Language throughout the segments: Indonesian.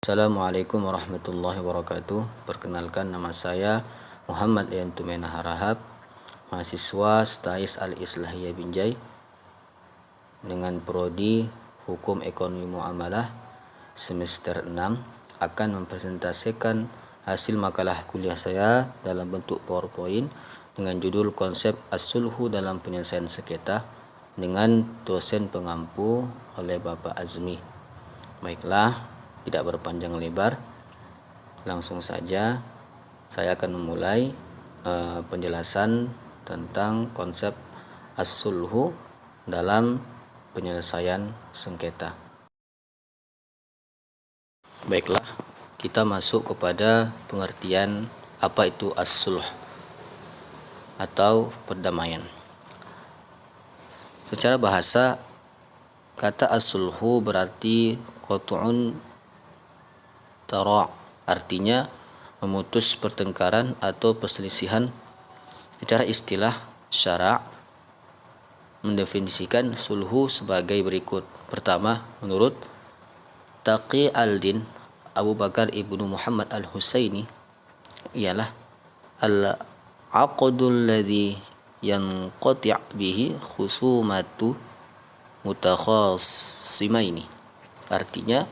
Assalamualaikum warahmatullahi wabarakatuh. Perkenalkan, nama saya Muhammad Yantumena Harahap, mahasiswa STAIS Al-Islahiyah Binjai dengan prodi Hukum Ekonomi Muamalah semester 6, akan mempresentasikan hasil makalah kuliah saya dalam bentuk PowerPoint dengan judul Konsep As-Sulhu dalam Penyelesaian Sengketa dengan dosen pengampu oleh Bapak Azmi. Baiklah, tidak berpanjang lebar, langsung saja saya akan memulai penjelasan tentang konsep as-sulhu dalam penyelesaian sengketa. Baiklah, kita masuk kepada pengertian apa itu as-sulh atau perdamaian. Secara bahasa, kata as-sulhu berarti qat'un tara', artinya memutus pertengkaran atau perselisihan. Secara istilah syara' mendefinisikan sulhu sebagai berikut. Pertama, menurut Taqi al-Din Abu Bakar ibnu Muhammad al-Husaini, ialah al-aqdul ladzi yanqati' bihi khusumatu mutakhasimaini, artinya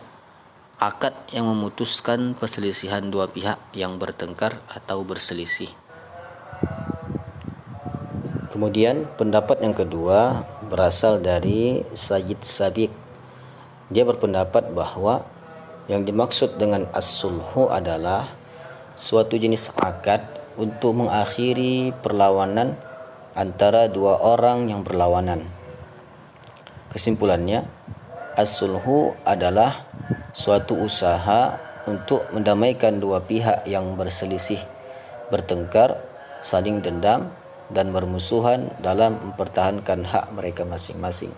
akad yang memutuskan perselisihan dua pihak yang bertengkar atau berselisih. Kemudian pendapat yang kedua berasal dari Sayyid Sabiq. Dia berpendapat bahwa yang dimaksud dengan as-sulhu adalah suatu jenis akad untuk mengakhiri perlawanan antara dua orang yang berlawanan. Kesimpulannya, as-sulhu adalah suatu usaha untuk mendamaikan dua pihak yang berselisih, bertengkar, saling dendam, dan bermusuhan dalam mempertahankan hak mereka masing-masing.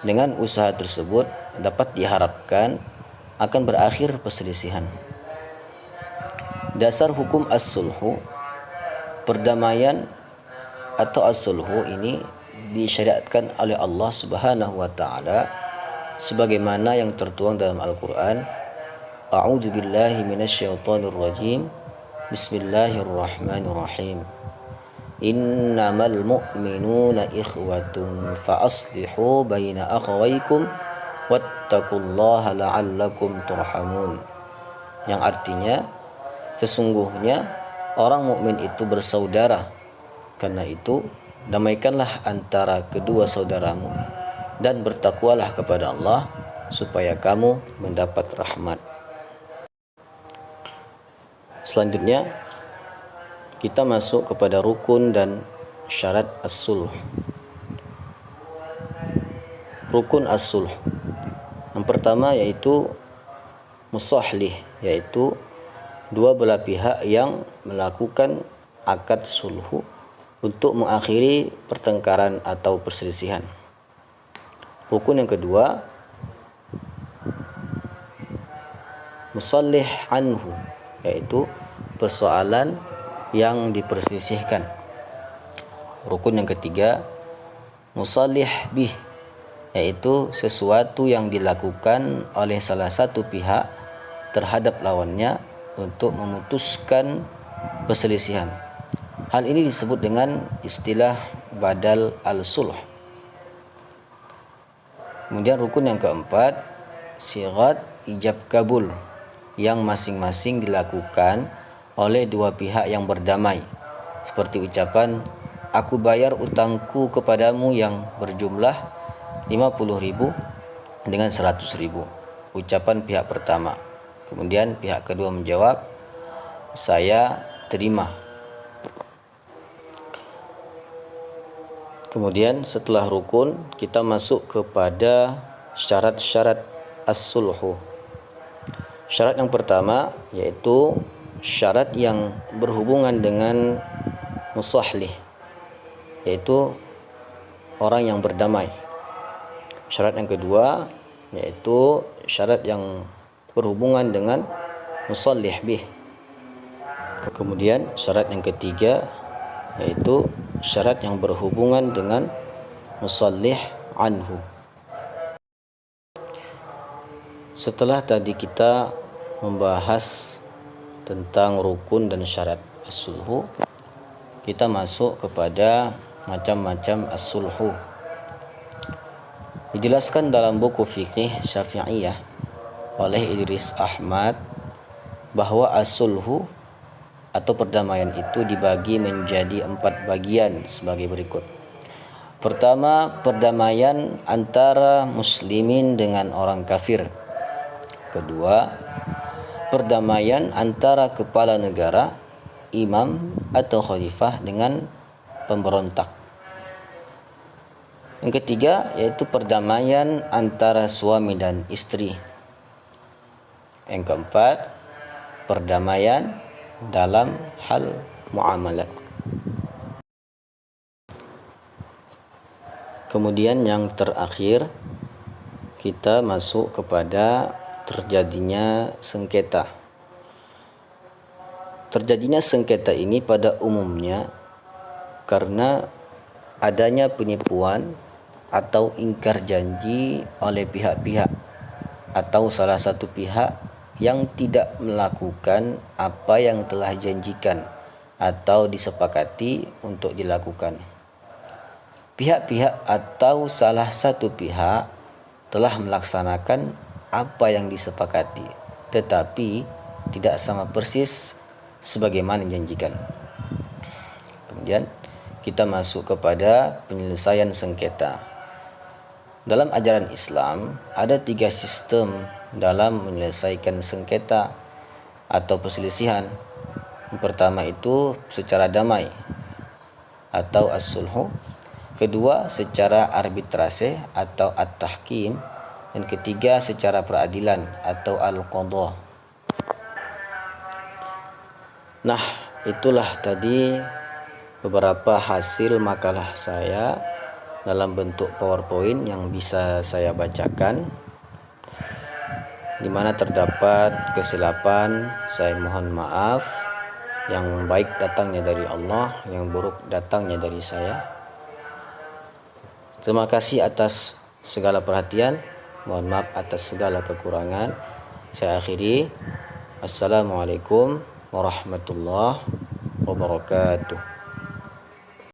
Dengan usaha tersebut dapat diharapkan akan berakhir perselisihan. Dasar hukum as-sulhu, perdamaian atau as-sulhu ini disyariatkan oleh Allah Subhanahu wa taala sebagaimana yang tertuang dalam Al-Qur'an. A'udzu billahi minasyaitonir rajim. Bismillahirrahmanirrahim. Innamal mu'minuna ikhwatun fa aslihu baina akhawaykum wattaqullaha la'allakum turhamun. Yang artinya, sesungguhnya orang mukmin itu bersaudara, karena itu damaikanlah antara kedua saudaramu dan bertakwalah kepada Allah supaya kamu mendapat rahmat. Selanjutnya kita masuk kepada rukun dan syarat as-sulh. Rukun as-sulh yang pertama yaitu musahlih, yaitu dua belah pihak yang melakukan akad sulhu untuk mengakhiri pertengkaran atau perselisihan. Rukun yang kedua, musallih anhu, yaitu persoalan yang diperselisihkan. Rukun yang ketiga, musallih bih, yaitu sesuatu yang dilakukan oleh salah satu pihak terhadap lawannya untuk memutuskan perselisihan. Hal ini disebut dengan istilah badal al-sulh. Kemudian rukun yang keempat, sigat ijab kabul, yang masing-masing dilakukan oleh dua pihak yang berdamai, seperti ucapan aku bayar utangku kepadamu yang berjumlah 50.000 dengan 100.000, ucapan pihak pertama. Kemudian pihak kedua menjawab, saya terima. Kemudian setelah rukun kita masuk kepada syarat-syarat as-sulhu. Syarat yang pertama yaitu syarat yang berhubungan dengan musahlih, yaitu orang yang berdamai. Syarat yang kedua yaitu syarat yang berhubungan dengan musallih bih. Kemudian syarat yang ketiga yaitu syarat yang berhubungan dengan musallih anhu. Setelah tadi kita membahas tentang rukun dan syarat as-sulhu, kita masuk kepada macam-macam as-sulhu. Dijelaskan dalam buku fikih Syafi'iyah oleh Idris Ahmad bahwa as-sulhu atau perdamaian itu dibagi menjadi 4 bagian sebagai berikut. Pertama, perdamaian antara muslimin dengan orang kafir. Kedua, perdamaian antara kepala negara, imam atau khalifah dengan pemberontak. Yang ketiga yaitu perdamaian antara suami dan istri. Yang keempat, perdamaian dalam hal muamalat. Kemudian yang terakhir, kita masuk kepada terjadinya sengketa. Terjadinya sengketa ini pada umumnya karena adanya penipuan atau ingkar janji oleh pihak-pihak atau salah satu pihak yang tidak melakukan apa yang telah janjikan atau disepakati untuk dilakukan. Pihak-pihak atau salah satu pihak telah melaksanakan apa yang disepakati, tetapi tidak sama persis sebagaimana dijanjikan. Kemudian kita masuk kepada penyelesaian sengketa. Dalam ajaran Islam ada 3 sistem dalam menyelesaikan sengketa atau perselisihan. Yang pertama itu secara damai atau as-sulhu. Kedua secara arbitrase atau at-tahkim. Dan ketiga secara peradilan atau al-qadha. Nah, itulah tadi beberapa hasil makalah saya dalam bentuk PowerPoint yang bisa saya bacakan. Di mana terdapat kesilapan, saya mohon maaf. Yang baik datangnya dari Allah, yang buruk datangnya dari saya. Terima kasih atas segala perhatian. Mohon maaf atas segala kekurangan. Saya akhiri. Assalamualaikum warahmatullahi wabarakatuh.